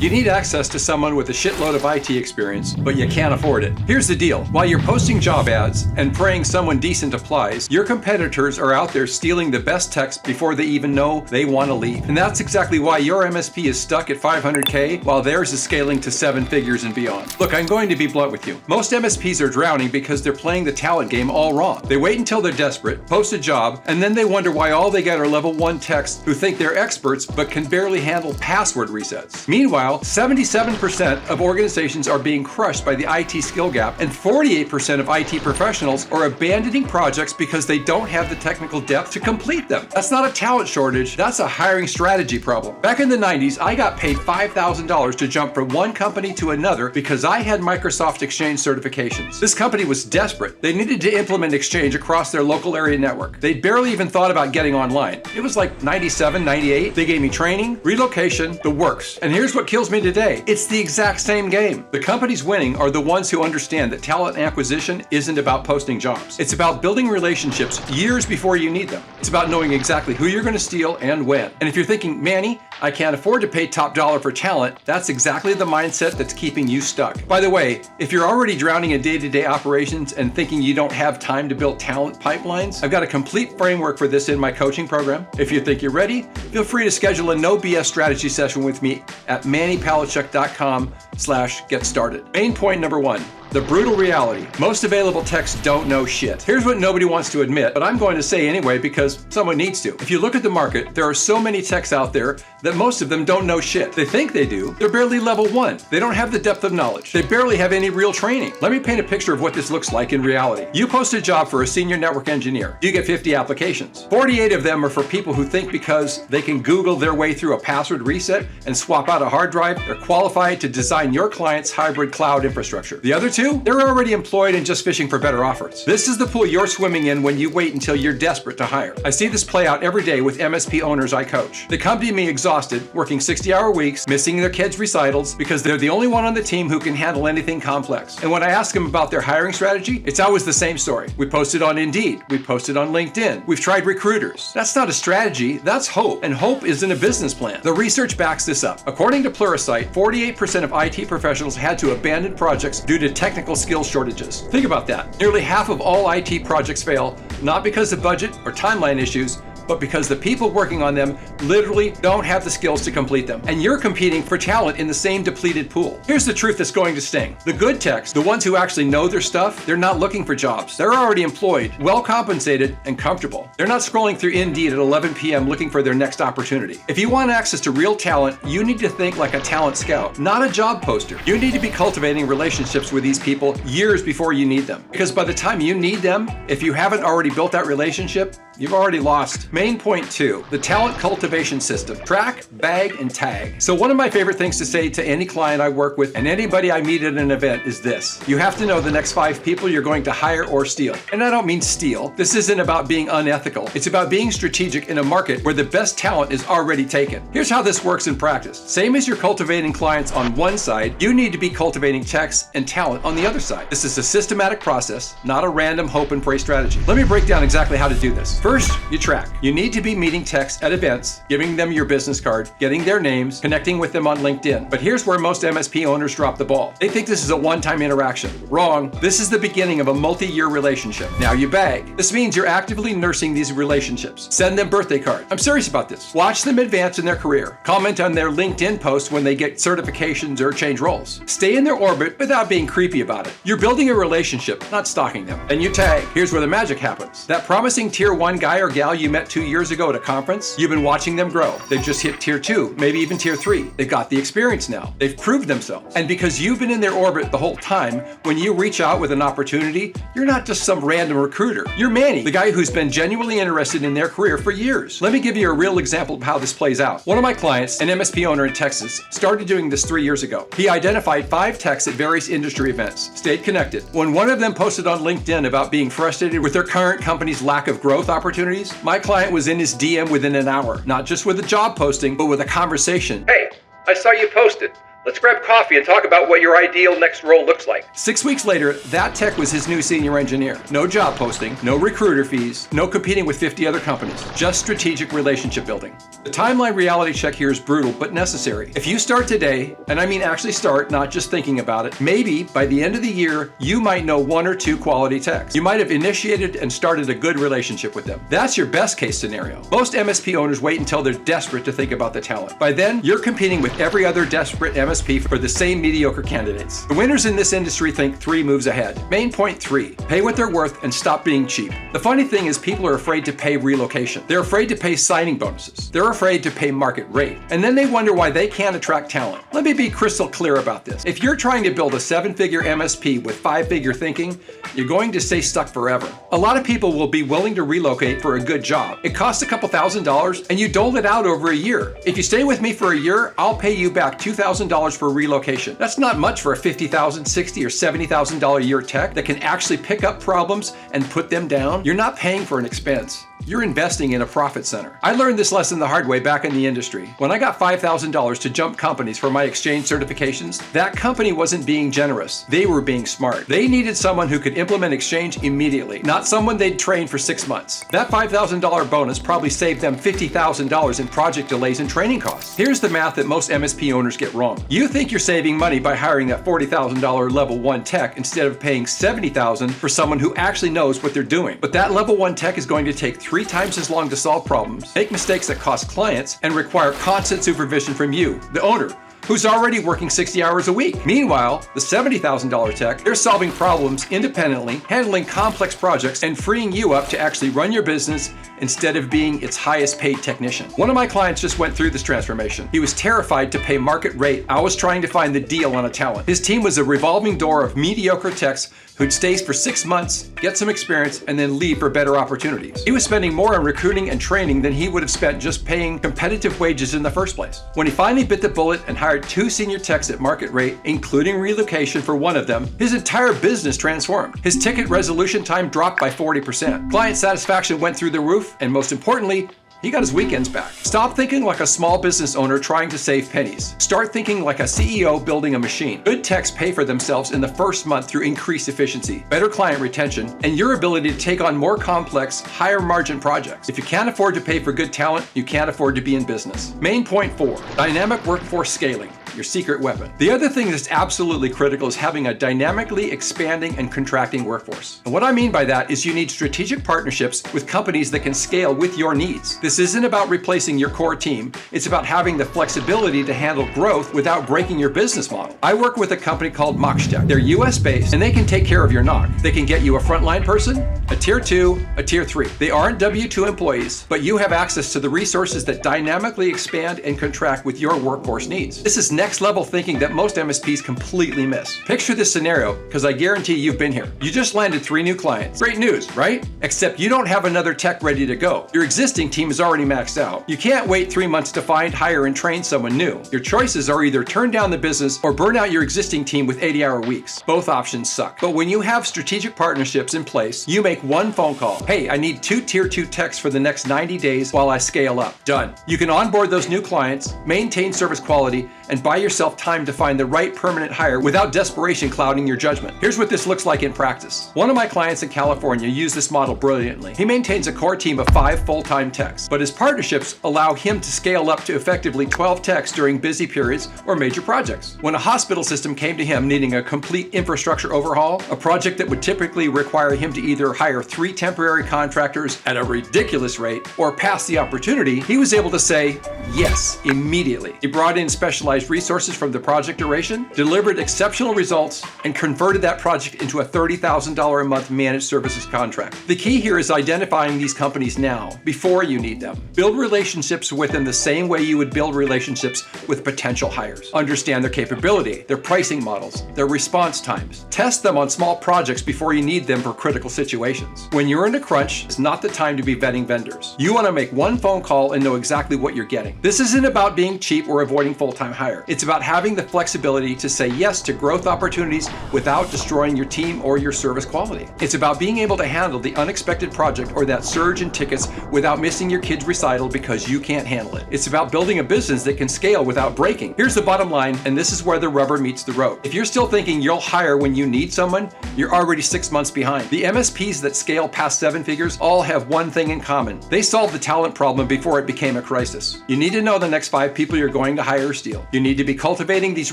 You need access to someone with a shitload of IT experience, but you can't afford it. Here's the deal. While you're posting job ads and praying someone decent applies, your competitors are out there stealing the best techs before they even know they want to leave. And that's exactly why your MSP is stuck at $500K while theirs is scaling to 7 figures and beyond. Look, I'm going to be blunt with you. Most MSPs are drowning because they're playing the talent game all wrong. They wait until they're desperate, post a job, and then they wonder why all they get are level 1 techs who think they're experts but can barely handle password resets. Meanwhile, 77% of organizations are being crushed by the IT skill gap, and 48% of IT professionals are abandoning projects because they don't have the technical depth to complete them. That's not a talent shortage, that's a hiring strategy problem. Back in the 90s, I got paid $5,000 to jump from one company to another because I had Microsoft Exchange certifications. This company was desperate. They needed to implement Exchange across their local area network. They'd barely even thought about getting online. It was like 97, 98. They gave me training, relocation, the works. And here's what kills me today. It's the exact same game. The companies winning are the ones who understand that talent acquisition isn't about posting jobs. It's about building relationships years before you need them. It's about knowing exactly who you're going to steal and when. And if you're thinking, Manny, I can't afford to pay top dollar for talent, that's exactly the mindset that's keeping you stuck. By the way, if you're already drowning in day-to-day operations and thinking you don't have time to build talent pipelines, I've got a complete framework for this in my coaching program. If you think you're ready, feel free to schedule a no BS strategy session with me at mannypalachuk.com/get started. Main point number 1. The brutal reality. Most available techs don't know shit. Here's what nobody wants to admit, but I'm going to say anyway because someone needs to. If you look at the market, there are so many techs out there that most of them don't know shit. They think they do. They're barely level 1. They don't have the depth of knowledge. They barely have any real training. Let me paint a picture of what this looks like in reality. You post a job for a senior network engineer. You get 50 applications. 48 of them are for people who think because they can Google their way through a password reset and swap out a hard drive, they're qualified to design your client's hybrid cloud infrastructure. The other 2, they're already employed and just fishing for better offers. This is the pool you're swimming in when you wait until you're desperate to hire. I see this play out every day with MSP owners I coach. They come to me exhausted, working 60-hour weeks, missing their kids' recitals because they're the only one on the team who can handle anything complex. And when I ask them about their hiring strategy, it's always the same story. We posted on Indeed. We posted on LinkedIn. We've tried recruiters. That's not a strategy, that's hope. And hope isn't a business plan. The research backs this up. According to Pluralsight, 48% of IT professionals had to abandon projects due to technical skill shortages. Think about that. Nearly half of all IT projects fail, not because of budget or timeline issues, but because the people working on them literally don't have the skills to complete them. And you're competing for talent in the same depleted pool. Here's the truth that's going to sting. The good techs, the ones who actually know their stuff, they're not looking for jobs. They're already employed, well compensated, and comfortable. They're not scrolling through Indeed at 11 p.m. looking for their next opportunity. If you want access to real talent, you need to think like a talent scout, not a job poster. You need to be cultivating relationships with these people years before you need them. Because by the time you need them, if you haven't already built that relationship, you've already lost. Main point 2, the talent cultivation system. Track, bag, and tag. So one of my favorite things to say to any client I work with and anybody I meet at an event is this. You have to know the next 5 people you're going to hire or steal. And I don't mean steal. This isn't about being unethical. It's about being strategic in a market where the best talent is already taken. Here's how this works in practice. Same as you're cultivating clients on one side, you need to be cultivating techs and talent on the other side. This is a systematic process, not a random hope and pray strategy. Let me break down exactly how to do this. First, you track. You need to be meeting techs at events, giving them your business card, getting their names, connecting with them on LinkedIn. But here's where most MSP owners drop the ball. They think this is a one-time interaction. Wrong. This is the beginning of a multi-year relationship. Now you bag. This means you're actively nursing these relationships. Send them birthday cards. I'm serious about this. Watch them advance in their career. Comment on their LinkedIn posts when they get certifications or change roles. Stay in their orbit without being creepy about it. You're building a relationship, not stalking them. And you tag. Here's where the magic happens. That promising tier 1 guy or gal you met 2 years ago at a conference, you've been watching them grow. They've just hit tier 2, maybe even tier 3. They've got the experience now. They've proved themselves. And because you've been in their orbit the whole time, when you reach out with an opportunity, you're not just some random recruiter. You're Manny, the guy who's been genuinely interested in their career for years. Let me give you a real example of how this plays out. One of my clients, an MSP owner in Texas, started doing this 3 years ago. He identified 5 techs at various industry events, stayed connected. When one of them posted on LinkedIn about being frustrated with their current company's lack of growth opportunities, my client was in his DM within an hour, not just with a job posting, but with a conversation. Hey, I saw you posted. Let's grab coffee and talk about what your ideal next role looks like. 6 weeks later, that tech was his new senior engineer. No job posting, no recruiter fees, no competing with 50 other companies, just strategic relationship building. The timeline reality check here is brutal, but necessary. If you start today, and I mean actually start, not just thinking about it, maybe by the end of the year, you might know 1 or 2 quality techs. You might have initiated and started a good relationship with them. That's your best case scenario. Most MSP owners wait until they're desperate to think about the talent. By then, you're competing with every other desperate MSP for the same mediocre candidates. The winners in this industry think 3 moves ahead. Main point 3, pay what they're worth and stop being cheap. The funny thing is people are afraid to pay relocation. They're afraid to pay signing bonuses. They're afraid to pay market rate. And then they wonder why they can't attract talent. Let me be crystal clear about this. If you're trying to build a 7-figure MSP with 5-figure thinking, you're going to stay stuck forever. A lot of people will be willing to relocate for a good job. It costs a couple $1,000s and you dole it out over a year. If you stay with me for a year, I'll pay you back $2,000 for relocation. That's not much for a $50,000, $60,000 or $70,000 a year tech that can actually pick up problems and put them down. You're not paying for an expense. You're investing in a profit center. I learned this lesson the hard way back in the industry. When I got $5,000 to jump companies for my exchange certifications, that company wasn't being generous. They were being smart. They needed someone who could implement exchange immediately, not someone they'd train for 6 months. That $5,000 bonus probably saved them $50,000 in project delays and training costs. Here's the math that most MSP owners get wrong. You think you're saving money by hiring that $40,000 level 1 tech instead of paying $70,000 for someone who actually knows what they're doing. But that level 1 tech is going to take 3 times as long to solve problems, make mistakes that cost clients, and require constant supervision from you, the owner, who's already working 60 hours a week. Meanwhile, the $70,000 tech, they're solving problems independently, handling complex projects, and freeing you up to actually run your business instead of being its highest paid technician. One of my clients just went through this transformation. He was terrified to pay market rate. I was trying to find the deal on a talent. His team was a revolving door of mediocre techs who'd stay for 6 months, get some experience, and then leave for better opportunities. He was spending more on recruiting and training than he would have spent just paying competitive wages in the first place. When he finally bit the bullet and hired 2 senior techs at market rate, including relocation for one of them, his entire business transformed. His ticket resolution time dropped by 40%. Client satisfaction went through the roof, and most importantly, he got his weekends back. Stop thinking like a small business owner trying to save pennies. Start thinking like a CEO building a machine. Good techs pay for themselves in the first month through increased efficiency, better client retention, and your ability to take on more complex, higher margin projects. If you can't afford to pay for good talent, you can't afford to be in business. Main point 4, dynamic workforce scaling. Your secret weapon. The other thing that's absolutely critical is having a dynamically expanding and contracting workforce. And what I mean by that is you need strategic partnerships with companies that can scale with your needs. This isn't about replacing your core team. It's about having the flexibility to handle growth without breaking your business model. I work with a company called Moxtech. They're US based and they can take care of your knock. They can get you a frontline person, a tier 2, a tier 3. They aren't W2 employees, but you have access to the resources that dynamically expand and contract with your workforce needs. This is next level thinking that most MSPs completely miss. Picture this scenario, because I guarantee you've been here. You just landed 3 new clients. Great news, right? Except you don't have another tech ready to go. Your existing team is already maxed out. You can't wait 3 months to find, hire, and train someone new. Your choices are either turn down the business or burn out your existing team with 80-hour weeks. Both options suck. But when you have strategic partnerships in place, you make one phone call. Hey, I need 2 tier 2 techs for the next 90 days while I scale up. Done. You can onboard those new clients, maintain service quality, and buy yourself time to find the right permanent hire without desperation clouding your judgment. Here's what this looks like in practice. One of my clients in California used this model brilliantly. He maintains a core team of 5 full-time techs, but his partnerships allow him to scale up to effectively 12 techs during busy periods or major projects. When a hospital system came to him needing a complete infrastructure overhaul, a project that would typically require him to either hire 3 temporary contractors at a ridiculous rate or pass the opportunity, he was able to say yes immediately. He brought in specialized resources from the project duration, delivered exceptional results, and converted that project into a $30,000 a month managed services contract. The key here is identifying these companies now, before you need them. Build relationships with them the same way you would build relationships with potential hires. Understand their capability, their pricing models, their response times. Test them on small projects before you need them for critical situations. When you're in a crunch, it's not the time to be vetting vendors. You want to make one phone call and know exactly what you're getting. This isn't about being cheap or avoiding full-time hires. hire. It's about having the flexibility to say yes to growth opportunities without destroying your team or your service quality. It's about being able to handle the unexpected project or that surge in tickets without missing your kid's recital because you can't handle it. It's about building a business that can scale without breaking. Here's the bottom line, and this is where the rubber meets the road. If you're still thinking you'll hire when you need someone, you're already 6 months behind. The MSPs that scale past 7 figures all have one thing in common. They solved the talent problem before it became a crisis. You need to know the next 5 people you're going to hire or steal. You need to be cultivating these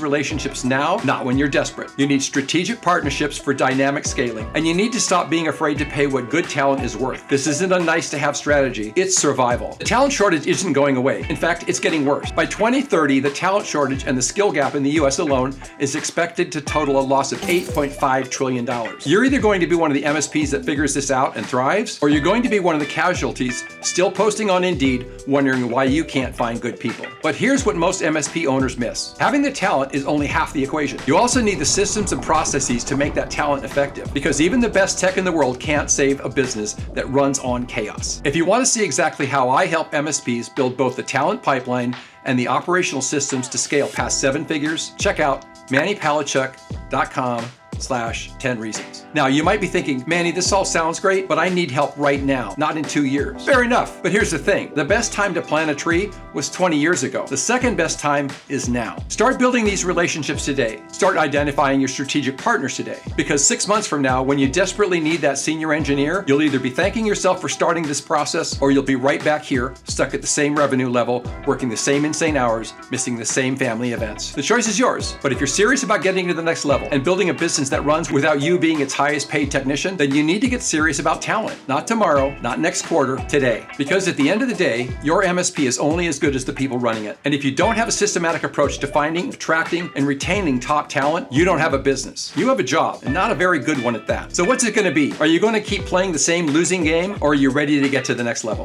relationships now, not when you're desperate. You need strategic partnerships for dynamic scaling. And you need to stop being afraid to pay what good talent is worth. This isn't a nice to have strategy, it's survival. The talent shortage isn't going away. In fact, it's getting worse. By 2030, the talent shortage and the skill gap in the US alone is expected to total a loss of $8.5 trillion. You're either going to be one of the MSPs that figures this out and thrives, or you're going to be one of the casualties still posting on Indeed, wondering why you can't find good people. But here's what most MSP owners miss. Having the talent is only half the equation. You also need the systems and processes to make that talent effective, because even the best tech in the world can't save a business that runs on chaos. If you want to see exactly how I help MSPs build both the talent pipeline and the operational systems to scale past 7 figures, check out mannypalachuk.com/10 reasons. Now, you might be thinking, Manny, this all sounds great, but I need help right now, not in 2 years. Fair enough, but here's the thing. The best time to plant a tree was 20 years ago. The second best time is now. Start building these relationships today. Start identifying your strategic partners today. Because 6 months from now, when you desperately need that senior engineer, you'll either be thanking yourself for starting this process, or you'll be right back here, stuck at the same revenue level, working the same insane hours, missing the same family events. The choice is yours, but if you're serious about getting to the next level and building a business that runs without you being its highest paid technician, then you need to get serious about talent. Not tomorrow, not next quarter, today. Because at the end of the day, your MSP is only as good as the people running it. And if you don't have a systematic approach to finding, attracting, and retaining top talent, you don't have a business. You have a job, and not a very good one at that. So what's it going to be? Are you going to keep playing the same losing game, or are you ready to get to the next level?